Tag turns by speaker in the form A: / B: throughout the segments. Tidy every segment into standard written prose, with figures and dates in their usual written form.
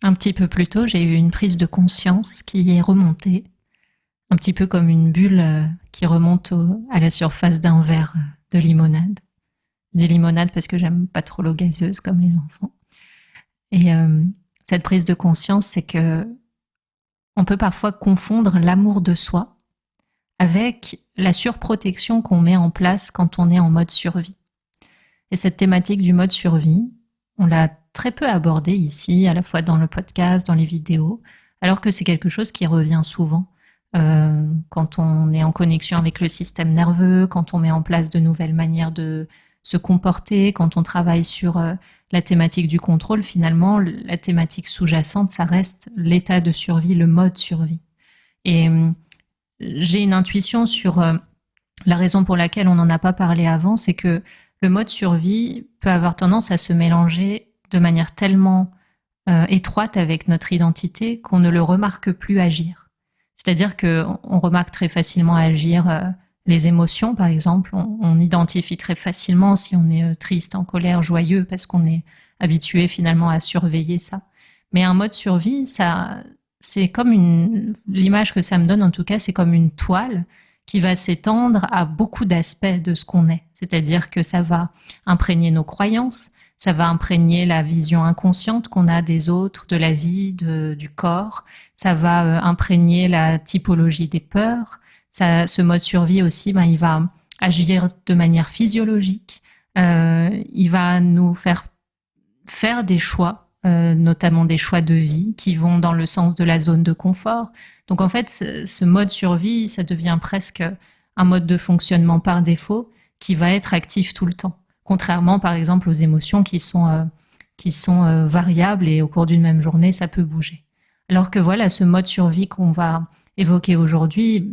A: Un petit peu plus tôt, j'ai eu une prise de conscience qui est remontée, un petit peu comme une bulle qui remonte à la surface d'un verre de limonade. Je dis limonade parce que j'aime pas trop l'eau gazeuse comme les enfants. Et cette prise de conscience, c'est que on peut parfois confondre l'amour de soi avec la surprotection qu'on met en place quand on est en mode survie. Et cette thématique du mode survie, on l'a très peu abordée ici, à la fois dans le podcast, dans les vidéos, alors que c'est quelque chose qui revient souvent quand on est en connexion avec le système nerveux, quand on met en place de nouvelles manières de se comporter, quand on travaille sur la thématique du contrôle. Finalement, la thématique sous-jacente, ça reste l'état de survie, le mode survie. Et j'ai une intuition sur la raison pour laquelle on n'en a pas parlé avant, c'est que le mode survie peut avoir tendance à se mélanger de manière tellement étroite avec notre identité qu'on ne le remarque plus agir. C'est-à-dire qu'on remarque très facilement agir les émotions, par exemple. On identifie très facilement si on est triste, en colère, joyeux, parce qu'on est habitué finalement à surveiller ça. Mais un mode survie, ça, c'est comme l'image que ça me donne en tout cas, c'est comme une toile qui va s'étendre à beaucoup d'aspects de ce qu'on est. C'est-à-dire que ça va imprégner nos croyances, ça va imprégner la vision inconsciente qu'on a des autres, de la vie, du corps, ça va imprégner la typologie des peurs. Ce mode survie aussi, il va agir de manière physiologique, il va nous faire des choix, notamment des choix de vie qui vont dans le sens de la zone de confort. Donc en fait, ce mode survie, ça devient presque un mode de fonctionnement par défaut qui va être actif tout le temps. Contrairement par exemple aux émotions qui sont variables et au cours d'une même journée, ça peut bouger. Alors que voilà, ce mode survie qu'on va évoquer aujourd'hui,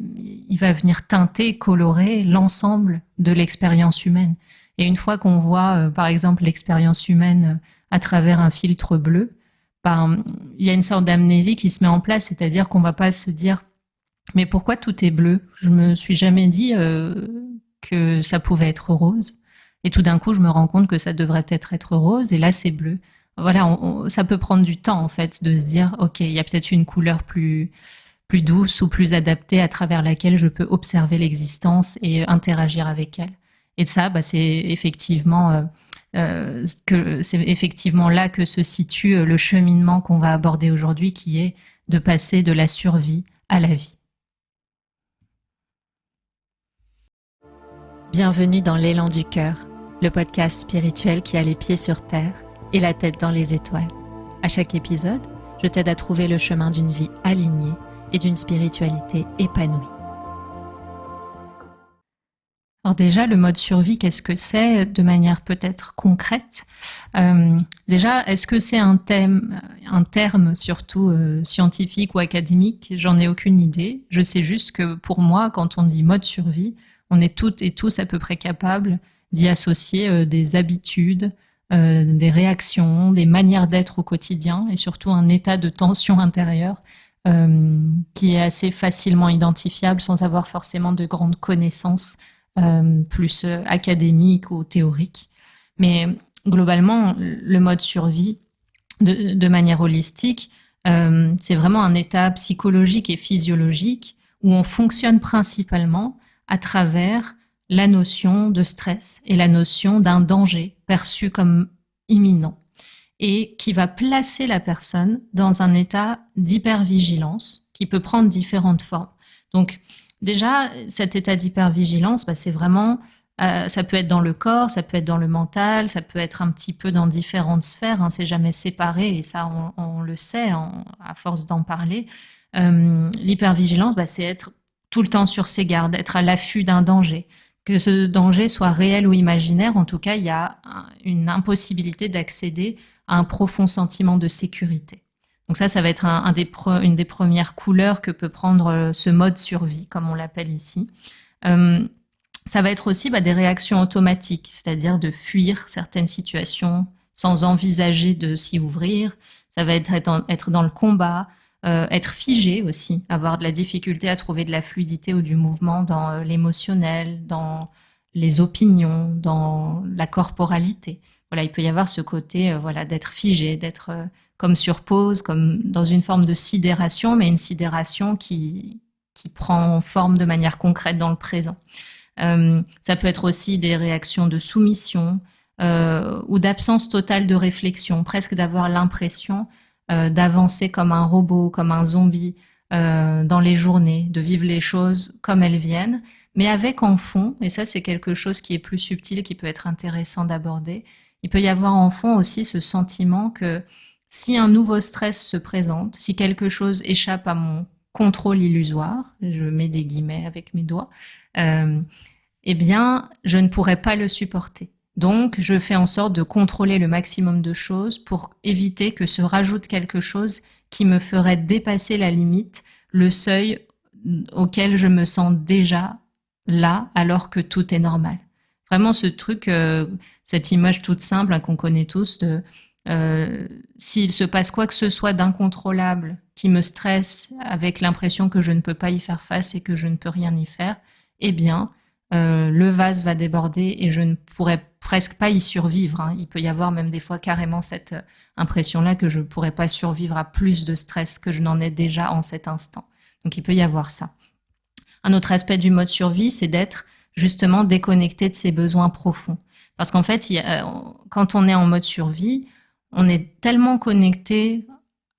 A: il va venir teinter, colorer l'ensemble de l'expérience humaine. Et une fois qu'on voit, par exemple, l'expérience humaine à travers un filtre bleu, il y a une sorte d'amnésie qui se met en place, c'est-à-dire qu'on va pas se dire mais pourquoi tout est bleu? Je me suis jamais dit que ça pouvait être rose. Et tout d'un coup, je me rends compte que ça devrait peut-être être rose, et là, c'est bleu. Voilà, ça peut prendre du temps, en fait, de se dire, OK, il y a peut-être une couleur plus douce ou plus adaptée à travers laquelle je peux observer l'existence et interagir avec elle. Et ça, c'est effectivement là que se situe le cheminement qu'on va aborder aujourd'hui, qui est de passer de la survie à la vie. Bienvenue dans l'élan du cœur, le podcast spirituel qui a les pieds sur terre et la tête dans les étoiles. À chaque épisode, je t'aide à trouver le chemin d'une vie alignée et d'une spiritualité épanouie. Alors déjà, le mode survie, qu'est-ce que c'est de manière peut-être concrète? Déjà, est-ce que c'est un terme surtout scientifique ou académique? J'en ai aucune idée. Je sais juste que pour moi, quand on dit mode survie, on est toutes et tous à peu près capables d'y associer des habitudes, des réactions, des manières d'être au quotidien et surtout un état de tension intérieure qui est assez facilement identifiable sans avoir forcément de grandes connaissances plus académiques ou théoriques. Mais globalement, le mode survie, de manière holistique, c'est vraiment un état psychologique et physiologique où on fonctionne principalement à travers la notion de stress et la notion d'un danger perçu comme imminent et qui va placer la personne dans un état d'hypervigilance qui peut prendre différentes formes. Donc déjà, cet état d'hypervigilance, c'est vraiment, ça peut être dans le corps, ça peut être dans le mental, ça peut être un petit peu dans différentes sphères, c'est jamais séparé et ça on le sait à force d'en parler. L'hypervigilance, c'est être tout le temps sur ses gardes, être à l'affût d'un danger. Que ce danger soit réel ou imaginaire, en tout cas, il y a une impossibilité d'accéder à un profond sentiment de sécurité. Donc ça va être une des premières couleurs que peut prendre ce mode survie, comme on l'appelle ici. Ça va être aussi des réactions automatiques, c'est-à-dire de fuir certaines situations sans envisager de s'y ouvrir. Ça va être dans le combat, être figé aussi, avoir de la difficulté à trouver de la fluidité ou du mouvement dans l'émotionnel, dans les opinions, dans la corporalité. Voilà, il peut y avoir ce côté d'être figé, d'être comme sur pause, comme dans une forme de sidération, mais une sidération qui prend forme de manière concrète dans le présent. Ça peut être aussi des réactions de soumission ou d'absence totale de réflexion, presque d'avoir l'impression d'avancer comme un robot, comme un zombie dans les journées, de vivre les choses comme elles viennent, mais avec en fond, et ça c'est quelque chose qui est plus subtil, qui peut être intéressant d'aborder, il peut y avoir en fond aussi ce sentiment que si un nouveau stress se présente, si quelque chose échappe à mon contrôle illusoire, je mets des guillemets avec mes doigts, eh bien, je ne pourrais pas le supporter. Donc, je fais en sorte de contrôler le maximum de choses pour éviter que se rajoute quelque chose qui me ferait dépasser la limite, le seuil auquel je me sens déjà là, alors que tout est normal. Vraiment ce truc, cette image toute simple qu'on connaît tous de s'il se passe quoi que ce soit d'incontrôlable qui me stresse avec l'impression que je ne peux pas y faire face et que je ne peux rien y faire, eh bien, le vase va déborder et je ne pourrais presque pas y survivre. Hein. Il peut y avoir même des fois carrément cette impression-là que je ne pourrais pas survivre à plus de stress que je n'en ai déjà en cet instant. Donc il peut y avoir ça. Un autre aspect du mode survie, c'est d'être justement déconnecté de ses besoins profonds. Parce qu'en fait, quand on est en mode survie, on est tellement connecté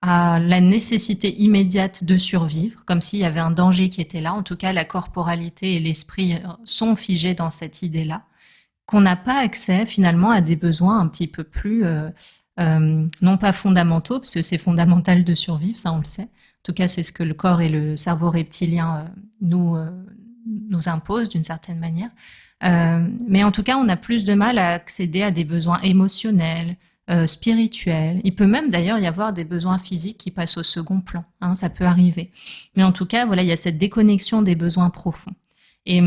A: à la nécessité immédiate de survivre, comme s'il y avait un danger qui était là. En tout cas, la corporalité et l'esprit sont figés dans cette idée-là, qu'on n'a pas accès finalement à des besoins un petit peu plus, non pas fondamentaux, parce que c'est fondamental de survivre, ça on le sait. En tout cas, c'est ce que le corps et le cerveau reptilien nous imposent d'une certaine manière. Mais en tout cas, on a plus de mal à accéder à des besoins émotionnels, spirituels. Il peut même d'ailleurs y avoir des besoins physiques qui passent au second plan. Hein, ça peut arriver. Mais en tout cas, voilà, il y a cette déconnexion des besoins profonds. Et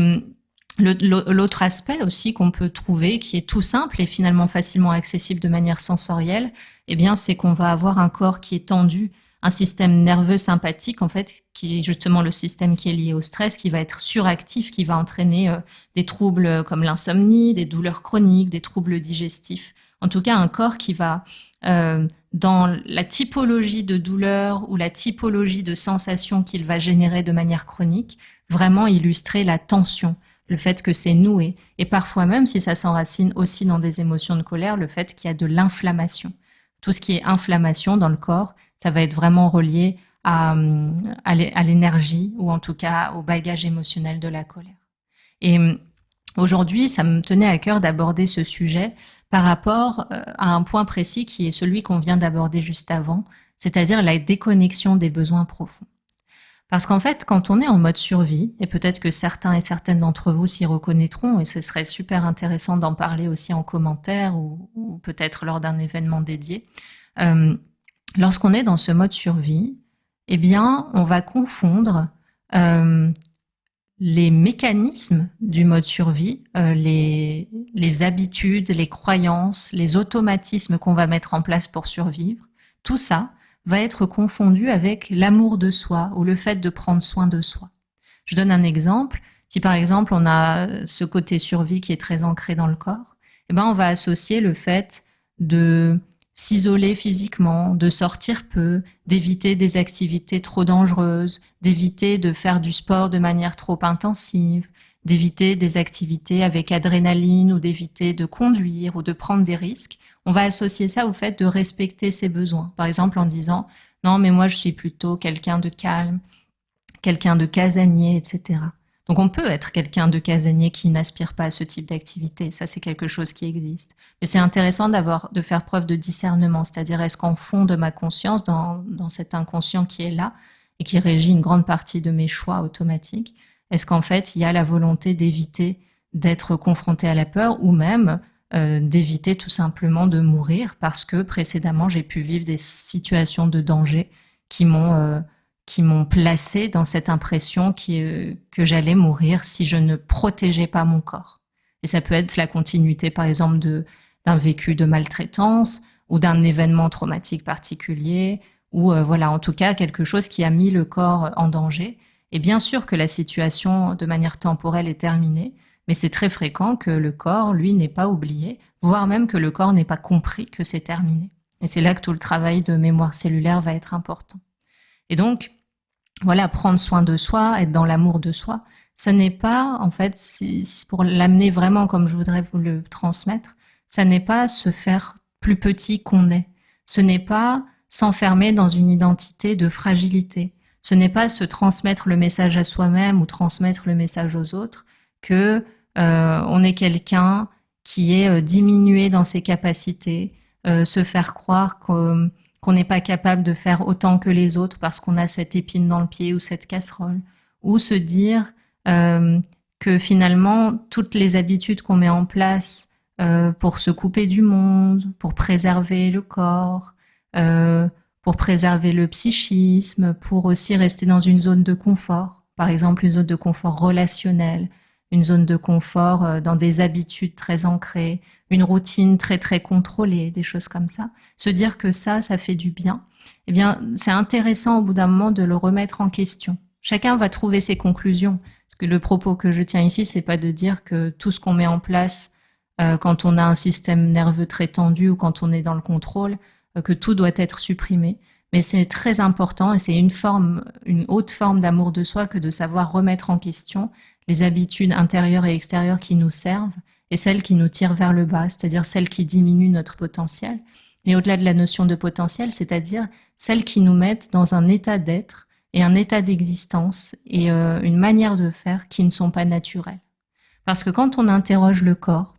A: l'autre aspect aussi qu'on peut trouver, qui est tout simple et finalement facilement accessible de manière sensorielle, eh bien, c'est qu'on va avoir un corps qui est tendu, un système nerveux sympathique, en fait, qui est justement le système qui est lié au stress, qui va être suractif, qui va entraîner des troubles comme l'insomnie, des douleurs chroniques, des troubles digestifs. En tout cas, un corps qui va, dans la typologie de douleur ou la typologie de sensations qu'il va générer de manière chronique, vraiment illustrer la tension, le fait que c'est noué. Et parfois même, si ça s'enracine aussi dans des émotions de colère, le fait qu'il y a de l'inflammation. Tout ce qui est inflammation dans le corps, ça va être vraiment relié à l'énergie ou en tout cas au bagage émotionnel de la colère. Et aujourd'hui, ça me tenait à cœur d'aborder ce sujet par rapport à un point précis qui est celui qu'on vient d'aborder juste avant, c'est-à-dire la déconnexion des besoins profonds. Parce qu'en fait, quand on est en mode survie, et peut-être que certains et certaines d'entre vous s'y reconnaîtront, et ce serait super intéressant d'en parler aussi en commentaire ou peut-être lors d'un événement dédié, lorsqu'on est dans ce mode survie, eh bien, on va confondre les mécanismes du mode survie, les habitudes, les croyances, les automatismes qu'on va mettre en place pour survivre, tout ça va être confondu avec l'amour de soi ou le fait de prendre soin de soi. Je donne un exemple. Si par exemple on a ce côté survie qui est très ancré dans le corps, eh ben on va associer le fait de s'isoler physiquement, de sortir peu, d'éviter des activités trop dangereuses, d'éviter de faire du sport de manière trop intensive, d'éviter des activités avec adrénaline ou d'éviter de conduire ou de prendre des risques. On va associer ça au fait de respecter ses besoins. Par exemple en disant « Non, mais moi je suis plutôt quelqu'un de calme, quelqu'un de casanier, etc. » Donc on peut être quelqu'un de casanier qui n'aspire pas à ce type d'activité. Ça, c'est quelque chose qui existe. Mais c'est intéressant de faire preuve de discernement, c'est-à-dire est-ce qu'en fond de ma conscience, dans cet inconscient qui est là et qui régit une grande partie de mes choix automatiques, est-ce qu'en fait il y a la volonté d'éviter d'être confronté à la peur ou même d'éviter tout simplement de mourir parce que précédemment j'ai pu vivre des situations de danger qui m'ont placé dans cette impression que j'allais mourir si je ne protégeais pas mon corps. Et ça peut être la continuité, par exemple, d'un vécu de maltraitance ou d'un événement traumatique particulier ou voilà, en tout cas, quelque chose qui a mis le corps en danger. Et bien sûr que la situation, de manière temporelle, est terminée, mais c'est très fréquent que le corps, lui, n'ait pas oublié, voire même que le corps n'ait pas compris que c'est terminé. Et c'est là que tout le travail de mémoire cellulaire va être important. Et donc, voilà, prendre soin de soi, être dans l'amour de soi, ce n'est pas, en fait, pour l'amener vraiment comme je voudrais vous le transmettre, ça n'est pas se faire plus petit qu'on est. Ce n'est pas s'enfermer dans une identité de fragilité. Ce n'est pas se transmettre le message à soi-même ou transmettre le message aux autres que on est quelqu'un qui est diminué dans ses capacités, se faire croire qu'on n'est pas capable de faire autant que les autres parce qu'on a cette épine dans le pied ou cette casserole, ou se dire que finalement toutes les habitudes qu'on met en place pour se couper du monde, pour préserver le corps, pour préserver le psychisme, pour aussi rester dans une zone de confort, par exemple une zone de confort relationnel, une zone de confort dans des habitudes très ancrées, une routine très très contrôlée, des choses comme ça. Se dire que ça fait du bien, eh bien c'est intéressant au bout d'un moment de le remettre en question. Chacun va trouver ses conclusions. Parce que le propos que je tiens ici, c'est pas de dire que tout ce qu'on met en place quand on a un système nerveux très tendu ou quand on est dans le contrôle, que tout doit être supprimé. Mais c'est très important et c'est une haute forme d'amour de soi que de savoir remettre en question les habitudes intérieures et extérieures qui nous servent et celles qui nous tirent vers le bas, c'est-à-dire celles qui diminuent notre potentiel. Mais au-delà de la notion de potentiel, c'est-à-dire celles qui nous mettent dans un état d'être et un état d'existence et une manière de faire qui ne sont pas naturelles. Parce que quand on interroge le corps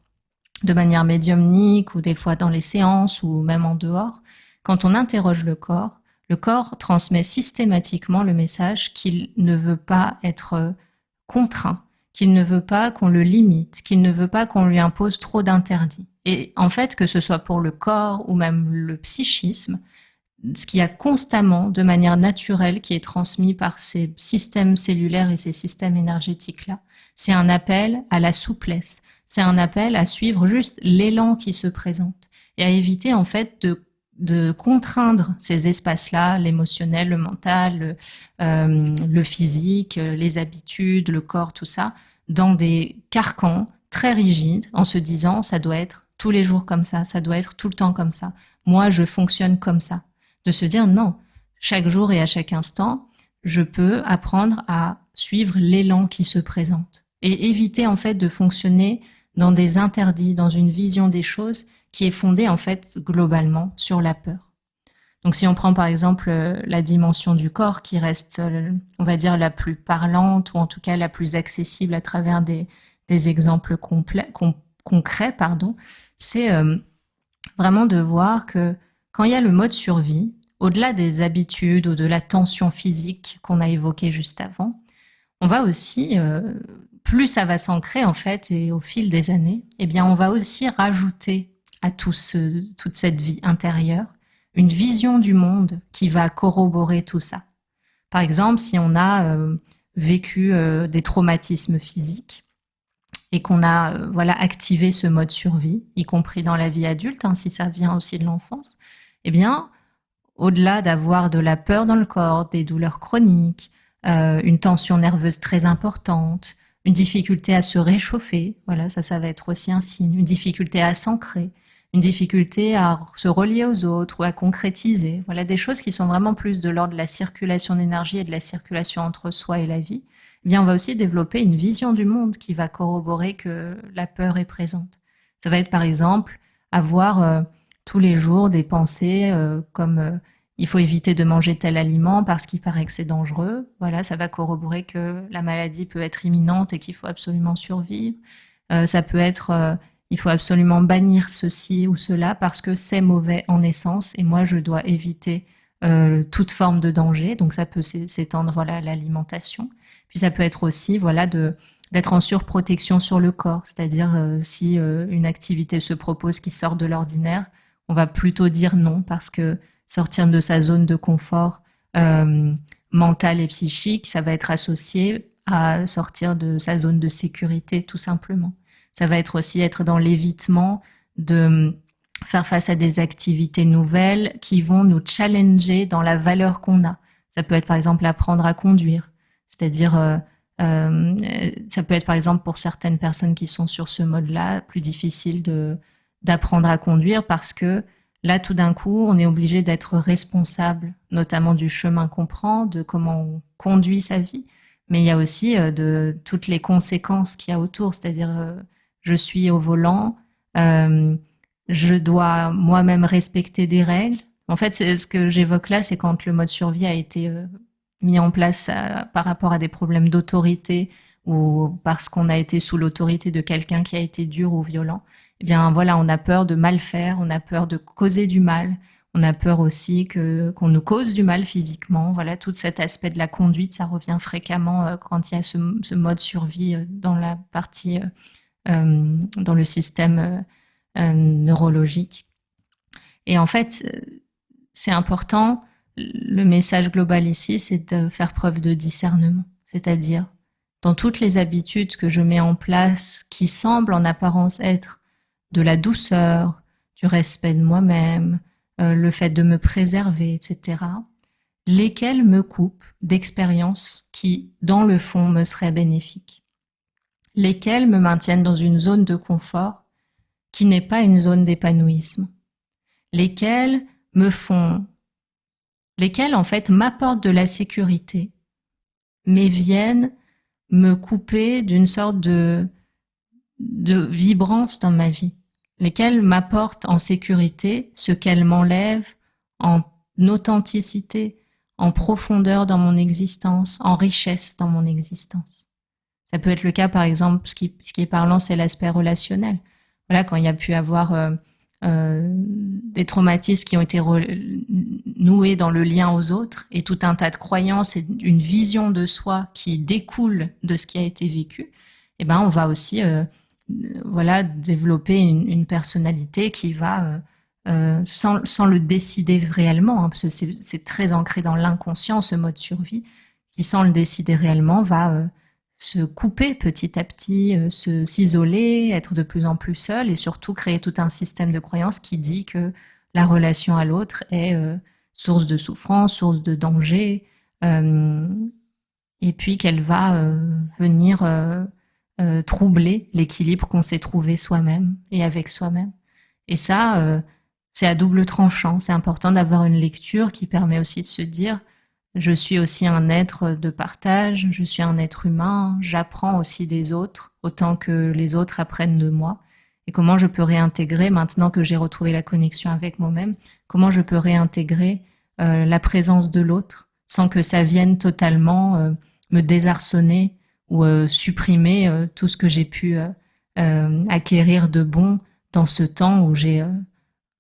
A: de manière médiumnique ou des fois dans les séances ou même en dehors, quand on interroge le corps transmet systématiquement le message qu'il ne veut pas être contraint, qu'il ne veut pas qu'on le limite, qu'il ne veut pas qu'on lui impose trop d'interdits. Et en fait, que ce soit pour le corps ou même le psychisme, ce qu'il y a constamment, de manière naturelle, qui est transmis par ces systèmes cellulaires et ces systèmes énergétiques-là, c'est un appel à la souplesse, c'est un appel à suivre juste l'élan qui se présente et à éviter en fait de contraindre ces espaces-là, l'émotionnel, le mental, le physique, les habitudes, le corps, tout ça, dans des carcans très rigides, en se disant ça doit être tous les jours comme ça doit être tout le temps comme ça. Moi, je fonctionne comme ça. De se dire non, chaque jour et à chaque instant, je peux apprendre à suivre l'élan qui se présente et éviter en fait de fonctionner dans des interdits, dans une vision des choses qui est fondée en fait globalement sur la peur. Donc si on prend par exemple la dimension du corps qui reste, on va dire, la plus parlante ou en tout cas la plus accessible à travers des exemples concrets, c'est vraiment de voir que quand il y a le mode survie, au-delà des habitudes ou de la tension physique qu'on a évoquée juste avant, on va aussi, plus ça va s'ancrer en fait, et au fil des années, eh bien on va aussi rajouter à toute cette vie intérieure une vision du monde qui va corroborer tout ça. Par exemple, si on a vécu des traumatismes physiques et qu'on a activé ce mode survie, y compris dans la vie adulte, si ça vient aussi de l'enfance, eh bien, au-delà d'avoir de la peur dans le corps, des douleurs chroniques, une tension nerveuse très importante, une difficulté à se réchauffer, ça va être aussi un signe, une difficulté à s'ancrer, une difficulté à se relier aux autres ou à concrétiser, des choses qui sont vraiment plus de l'ordre de la circulation d'énergie et de la circulation entre soi et la vie, eh bien on va aussi développer une vision du monde qui va corroborer que la peur est présente. Ça va être par exemple avoir tous les jours des pensées comme il faut éviter de manger tel aliment parce qu'il paraît que c'est dangereux. Ça va corroborer que la maladie peut être imminente et qu'il faut absolument survivre. Ça peut être il faut absolument bannir ceci ou cela parce que c'est mauvais en essence et moi je dois éviter toute forme de danger. Donc ça peut s'étendre à l'alimentation. Puis ça peut être aussi d'être en surprotection sur le corps, c'est-à-dire si une activité se propose qui sort de l'ordinaire, on va plutôt dire non parce que sortir de sa zone de confort mentale et psychique, ça va être associé à sortir de sa zone de sécurité tout simplement. Ça va être aussi être dans l'évitement de faire face à des activités nouvelles qui vont nous challenger dans la valeur qu'on a. Ça peut être par exemple apprendre à conduire, c'est-à-dire ça peut être par exemple pour certaines personnes qui sont sur ce mode-là plus difficile d'apprendre à conduire parce que Là, tout d'un coup, on est obligé d'être responsable, notamment du chemin qu'on prend, de comment on conduit sa vie, mais il y a aussi de toutes les conséquences qu'il y a autour, c'est-à-dire je suis au volant, euh, je dois moi-même respecter des règles. En fait, ce que j'évoque là, c'est quand le mode survie a été mis en place par rapport à des problèmes d'autorité ou parce qu'on a été sous l'autorité de quelqu'un qui a été dur ou violent. Eh bien voilà, on a peur de mal faire, on a peur de causer du mal, on a peur aussi qu'on nous cause du mal physiquement. Voilà, tout cet aspect de la conduite, ça revient fréquemment quand il y a ce mode survie dans la partie, dans le système neurologique. Et en fait, c'est important. Le message global ici, c'est de faire preuve de discernement, c'est-à-dire dans toutes les habitudes que je mets en place qui semblent en apparence être de la douceur, du respect de moi-même, le fait de me préserver, etc., lesquelles me coupent d'expériences qui, dans le fond, me seraient bénéfiques, lesquelles me maintiennent dans une zone de confort qui n'est pas une zone d'épanouissement, lesquelles en fait m'apportent de la sécurité, mais viennent me couper d'une sorte de vibrance dans ma vie, lesquelles m'apportent en sécurité ce qu'elles m'enlèvent en authenticité, en profondeur dans mon existence, en richesse dans mon existence. Ça peut être le cas, par exemple, ce qui est parlant, c'est l'aspect relationnel. Voilà, quand il y a pu avoir des traumatismes qui ont été noués dans le lien aux autres et tout un tas de croyances et une vision de soi qui découle de ce qui a été vécu, eh ben on va aussi voilà, développer une personnalité qui va, sans le décider réellement, hein, parce que c'est très ancré dans l'inconscient, ce mode survie, qui sans le décider réellement va se couper petit à petit, s'isoler, être de plus en plus seul et surtout créer tout un système de croyances qui dit que la relation à l'autre est source de souffrance, source de danger, et puis qu'elle va venir troubler l'équilibre qu'on s'est trouvé soi-même et avec soi-même. Et ça, c'est à double tranchant. C'est important d'avoir une lecture qui permet aussi de se dire je suis aussi un être de partage, je suis un être humain, j'apprends aussi des autres autant que les autres apprennent de moi. Et comment je peux réintégrer, maintenant que j'ai retrouvé la connexion avec moi-même, comment je peux réintégrer la présence de l'autre sans que ça vienne totalement me désarçonner ou supprimer tout ce que j'ai pu acquérir de bon dans ce temps où j'ai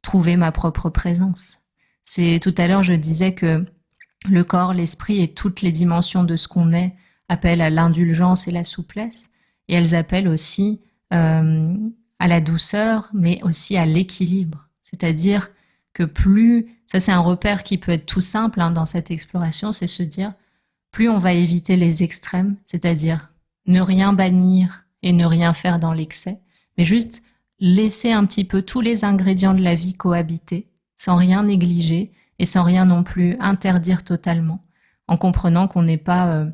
A: trouvé ma propre présence. C'est tout à l'heure, je disais que le corps, l'esprit et toutes les dimensions de ce qu'on est appellent à l'indulgence et la souplesse, et elles appellent aussi à la douceur, mais aussi à l'équilibre. C'est-à-dire que plus, ça c'est un repère qui peut être tout simple hein, dans cette exploration, c'est se dire, plus on va éviter les extrêmes, c'est-à-dire ne rien bannir et ne rien faire dans l'excès, mais juste laisser un petit peu tous les ingrédients de la vie cohabiter, sans rien négliger, et sans rien non plus interdire totalement, en comprenant qu'on n'est pas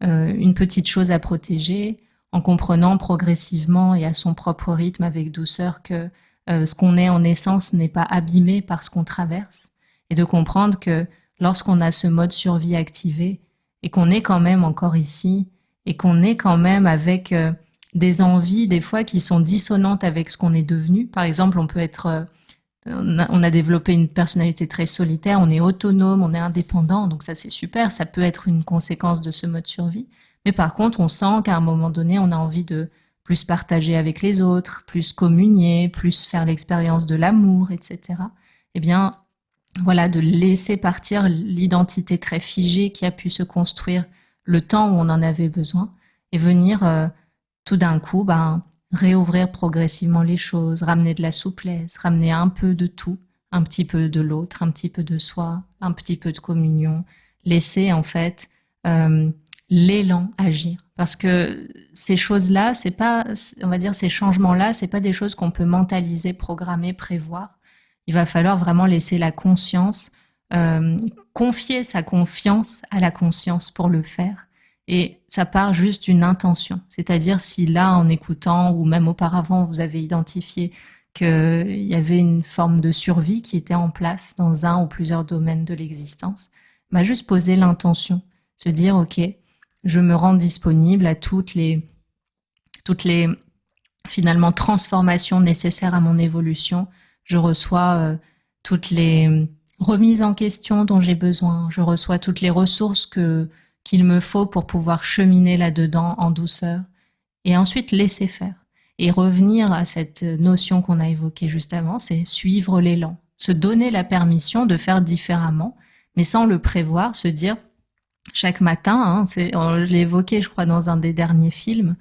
A: une petite chose à protéger, en comprenant progressivement et à son propre rythme avec douceur que ce qu'on est en essence n'est pas abîmé par ce qu'on traverse, et de comprendre que lorsqu'on a ce mode survie activé, et qu'on est quand même encore ici, et qu'on est quand même avec des envies des fois qui sont dissonantes avec ce qu'on est devenu. Par exemple, on peut être... on a développé une personnalité très solitaire, on est autonome, on est indépendant, donc ça c'est super, ça peut être une conséquence de ce mode survie. Mais par contre, on sent qu'à un moment donné, on a envie de plus partager avec les autres, plus communier, plus faire l'expérience de l'amour, etc. Eh bien, voilà, de laisser partir l'identité très figée qui a pu se construire le temps où on en avait besoin et venir tout d'un coup, réouvrir progressivement les choses, ramener de la souplesse, ramener un peu de tout, un petit peu de l'autre, un petit peu de soi, un petit peu de communion, laisser en fait l'élan agir. Parce que ces choses-là, c'est pas, on va dire, ces changements-là, c'est pas des choses qu'on peut mentaliser, programmer, prévoir. Il va falloir vraiment laisser la conscience, confier sa confiance à la conscience pour le faire. Et ça part juste d'une intention. C'est-à-dire si là, en écoutant, ou même auparavant, vous avez identifié qu'il y avait une forme de survie qui était en place dans un ou plusieurs domaines de l'existence, juste poser l'intention, se dire ok, je me rends disponible à toutes les finalement transformations nécessaires à mon évolution. Je reçois toutes les remises en question dont j'ai besoin. Je reçois toutes les ressources qu'il me faut pour pouvoir cheminer là-dedans en douceur. Et ensuite laisser faire. Et revenir à cette notion qu'on a évoquée juste avant, c'est suivre l'élan. Se donner la permission de faire différemment, mais sans le prévoir, se dire chaque matin, je l'ai évoqué je crois dans un des derniers films,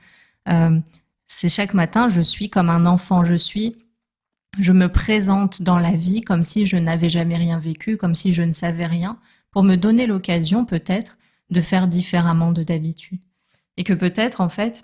A: c'est chaque matin je suis comme un enfant, je me présente dans la vie comme si je n'avais jamais rien vécu, comme si je ne savais rien, pour me donner l'occasion peut-être de faire différemment de d'habitude. Et que peut-être en fait,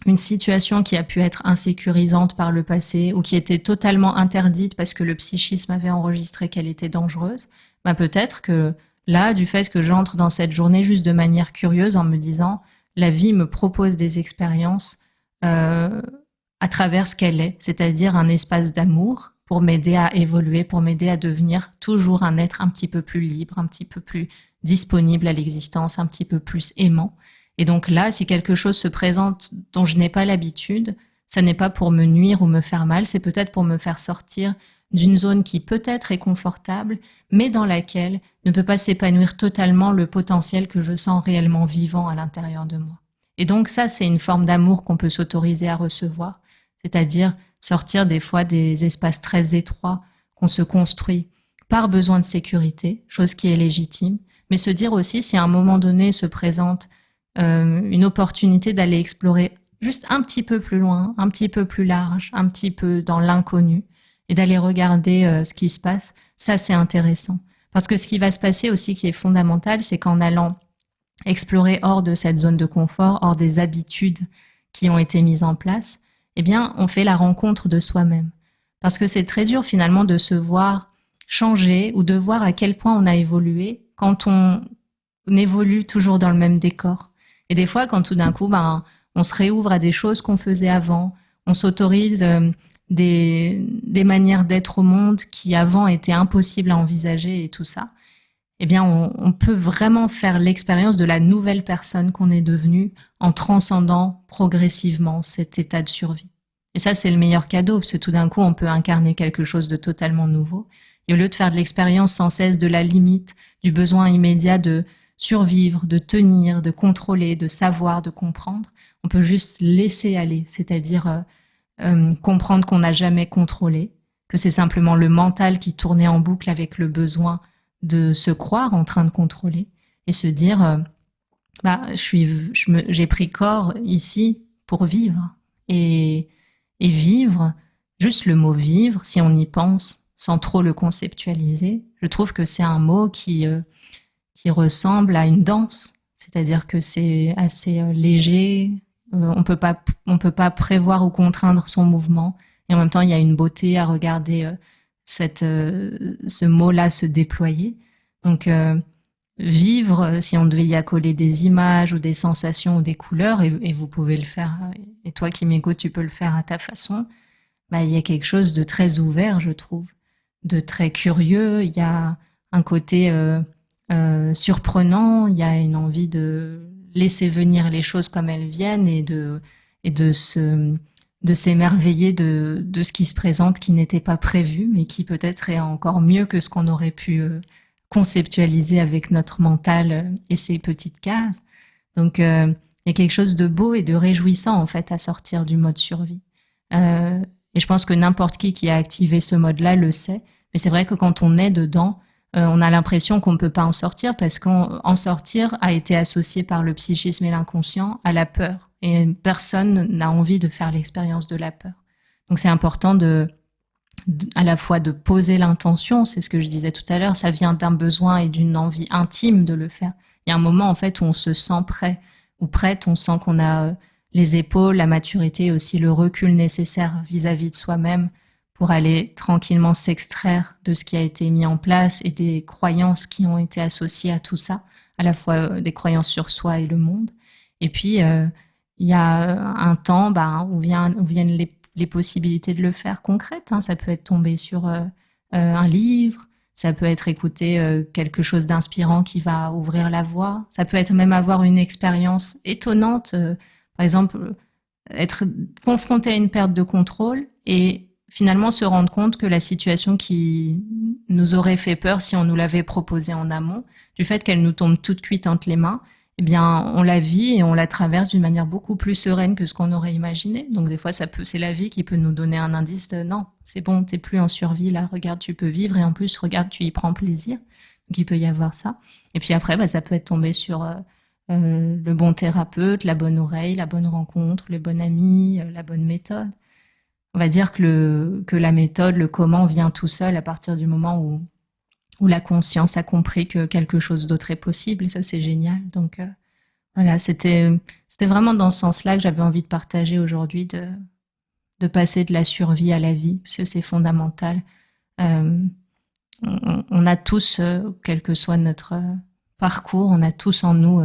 A: une situation qui a pu être insécurisante par le passé ou qui était totalement interdite parce que le psychisme avait enregistré qu'elle était dangereuse, peut-être que là, du fait que j'entre dans cette journée juste de manière curieuse en me disant la vie me propose des expériences à travers ce qu'elle est, c'est-à-dire un espace d'amour pour m'aider à évoluer, pour m'aider à devenir toujours un être un petit peu plus libre, un petit peu plus disponible à l'existence, un petit peu plus aimant. Et donc là, si quelque chose se présente dont je n'ai pas l'habitude, ça n'est pas pour me nuire ou me faire mal, c'est peut-être pour me faire sortir d'une zone qui peut-être est confortable, mais dans laquelle ne peut pas s'épanouir totalement le potentiel que je sens réellement vivant à l'intérieur de moi. Et donc ça, c'est une forme d'amour qu'on peut s'autoriser à recevoir, c'est-à-dire sortir des fois des espaces très étroits qu'on se construit par besoin de sécurité, chose qui est légitime, mais se dire aussi si à un moment donné se présente une opportunité d'aller explorer juste un petit peu plus loin, un petit peu plus large, un petit peu dans l'inconnu, et d'aller regarder ce qui se passe, ça c'est intéressant. Parce que ce qui va se passer aussi qui est fondamental, c'est qu'en allant explorer hors de cette zone de confort, hors des habitudes qui ont été mises en place, on fait la rencontre de soi-même. Parce que c'est très dur finalement de se voir changer ou de voir à quel point on a évolué quand on évolue toujours dans le même décor. Et des fois, quand tout d'un coup, on se réouvre à des choses qu'on faisait avant, on s'autorise des manières d'être au monde qui avant étaient impossibles à envisager et tout ça, on peut vraiment faire l'expérience de la nouvelle personne qu'on est devenue en transcendant progressivement cet état de survie. Et ça, c'est le meilleur cadeau, parce que tout d'un coup, on peut incarner quelque chose de totalement nouveau. Et au lieu de faire de l'expérience sans cesse de la limite, du besoin immédiat de survivre, de tenir, de contrôler, de savoir, de comprendre, on peut juste laisser aller, c'est-à-dire comprendre qu'on n'a jamais contrôlé, que c'est simplement le mental qui tournait en boucle avec le besoin de se croire en train de contrôler et se dire j'ai pris corps ici pour vivre et vivre, juste le mot vivre, si on y pense sans trop le conceptualiser, je trouve que c'est un mot qui ressemble à une danse, c'est-à-dire que c'est assez léger, on peut pas prévoir ou contraindre son mouvement, et en même temps il y a une beauté à regarder ce mot-là se déployer. Donc vivre, si on devait y accoler des images ou des sensations ou des couleurs, et vous pouvez le faire, et toi qui m'écoutes, tu peux le faire à ta façon, il y a quelque chose de très ouvert, je trouve, de très curieux, il y a un côté surprenant, il y a une envie de laisser venir les choses comme elles viennent et de s'émerveiller de ce qui se présente qui n'était pas prévu, mais qui peut-être est encore mieux que ce qu'on aurait pu conceptualiser avec notre mental et ses petites cases. Donc, il y a quelque chose de beau et de réjouissant, en fait, à sortir du mode survie. Et je pense que n'importe qui a activé ce mode-là le sait. Mais c'est vrai que quand on est dedans, on a l'impression qu'on ne peut pas en sortir parce qu'en sortir a été associé par le psychisme et l'inconscient à la peur. Et personne n'a envie de faire l'expérience de la peur. Donc c'est important à la fois de poser l'intention, c'est ce que je disais tout à l'heure, ça vient d'un besoin et d'une envie intime de le faire. Il y a un moment en fait où on se sent prêt ou prête, on sent qu'on a les épaules, la maturité et aussi le recul nécessaire vis-à-vis de soi-même pour aller tranquillement s'extraire de ce qui a été mis en place et des croyances qui ont été associées à tout ça, à la fois des croyances sur soi et le monde. Et puis, il y a un temps où viennent les possibilités de le faire concrètes, hein. Ça peut être tomber sur un livre, ça peut être écouter quelque chose d'inspirant qui va ouvrir la voie, ça peut être même avoir une expérience étonnante, par exemple être confronté à une perte de contrôle et finalement se rendre compte que la situation qui nous aurait fait peur si on nous l'avait proposée en amont, du fait qu'elle nous tombe toute cuite entre les mains, eh bien, on la vit et on la traverse d'une manière beaucoup plus sereine que ce qu'on aurait imaginé. Donc, des fois, c'est la vie qui peut nous donner un indice de non, c'est bon, t'es plus en survie là, regarde, tu peux vivre et en plus, regarde, tu y prends plaisir. Donc, il peut y avoir ça. Et puis après, ça peut être tombé sur le bon thérapeute, la bonne oreille, la bonne rencontre, le bon ami, la bonne méthode. On va dire que la méthode, le comment vient tout seul à partir du moment où la conscience a compris que quelque chose d'autre est possible, et ça c'est génial. Donc voilà, c'était vraiment dans ce sens-là que j'avais envie de partager aujourd'hui, de passer de la survie à la vie, parce que c'est fondamental. On a tous, quel que soit notre parcours, on a tous en nous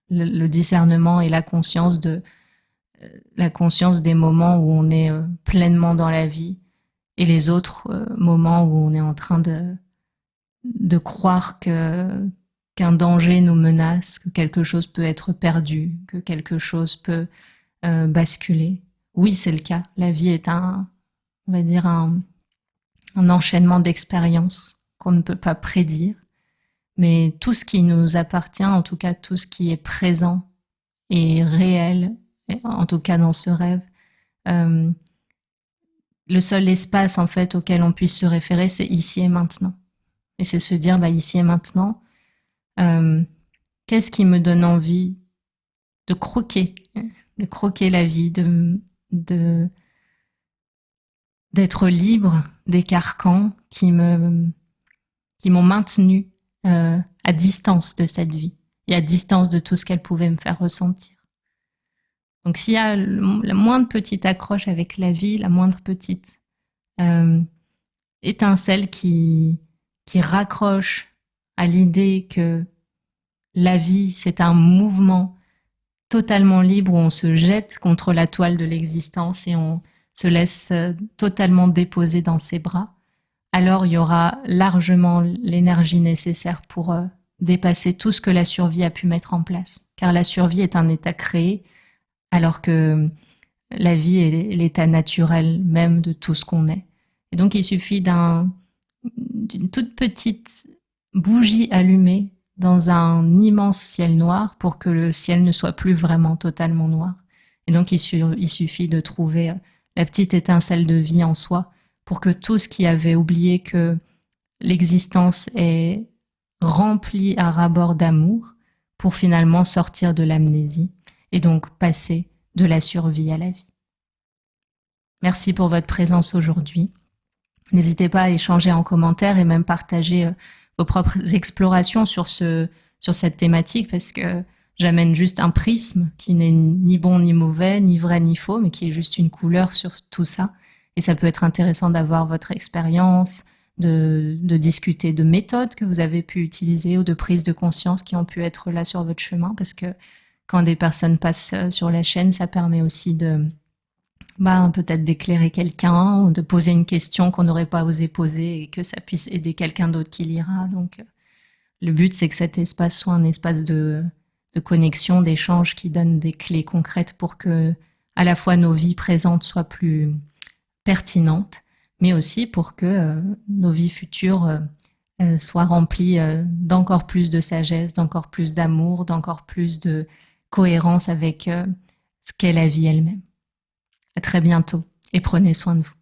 A: le discernement et la conscience des moments où on est pleinement dans la vie et les autres moments où on est en train de croire qu'un danger nous menace, que quelque chose peut être perdu, que quelque chose peut basculer. Oui, c'est le cas. La vie est on va dire un enchaînement d'expériences qu'on ne peut pas prédire. Mais tout ce qui nous appartient, en tout cas tout ce qui est présent et réel, en tout cas dans ce rêve, le seul espace en fait auquel on puisse se référer, c'est ici et maintenant. Et c'est se dire, ici et maintenant, qu'est-ce qui me donne envie de croquer la vie, d'être libre des carcans qui m'ont maintenu à distance de cette vie et à distance de tout ce qu'elle pouvait me faire ressentir. Donc s'il y a la moindre petite accroche avec la vie, la moindre petite étincelle qui raccroche à l'idée que la vie, c'est un mouvement totalement libre où on se jette contre la toile de l'existence et on se laisse totalement déposer dans ses bras, alors il y aura largement l'énergie nécessaire pour dépasser tout ce que la survie a pu mettre en place. Car la survie est un état créé, alors que la vie est l'état naturel même de tout ce qu'on est. Et donc il suffit d'une toute petite bougie allumée dans un immense ciel noir pour que le ciel ne soit plus vraiment totalement noir. Et donc il suffit de trouver la petite étincelle de vie en soi pour que tout ce qui avait oublié que l'existence est remplie à ras-bord d'amour pour finalement sortir de l'amnésie et donc passer de la survie à la vie. Merci pour votre présence aujourd'hui. N'hésitez pas à échanger en commentaire et même partager vos propres explorations sur cette thématique, parce que j'amène juste un prisme qui n'est ni bon ni mauvais, ni vrai ni faux, mais qui est juste une couleur sur tout ça. Et ça peut être intéressant d'avoir votre expérience, de discuter de méthodes que vous avez pu utiliser ou de prises de conscience qui ont pu être là sur votre chemin, parce que quand des personnes passent sur la chaîne, ça permet aussi de peut-être d'éclairer quelqu'un ou de poser une question qu'on n'aurait pas osé poser et que ça puisse aider quelqu'un d'autre qui lira. Donc, le but, c'est que cet espace soit un espace de connexion, d'échange qui donne des clés concrètes pour que à la fois nos vies présentes soient plus pertinentes, mais aussi pour que nos vies futures soient remplies d'encore plus de sagesse, d'encore plus d'amour, d'encore plus de cohérence avec ce qu'est la vie elle-même. À très bientôt et prenez soin de vous.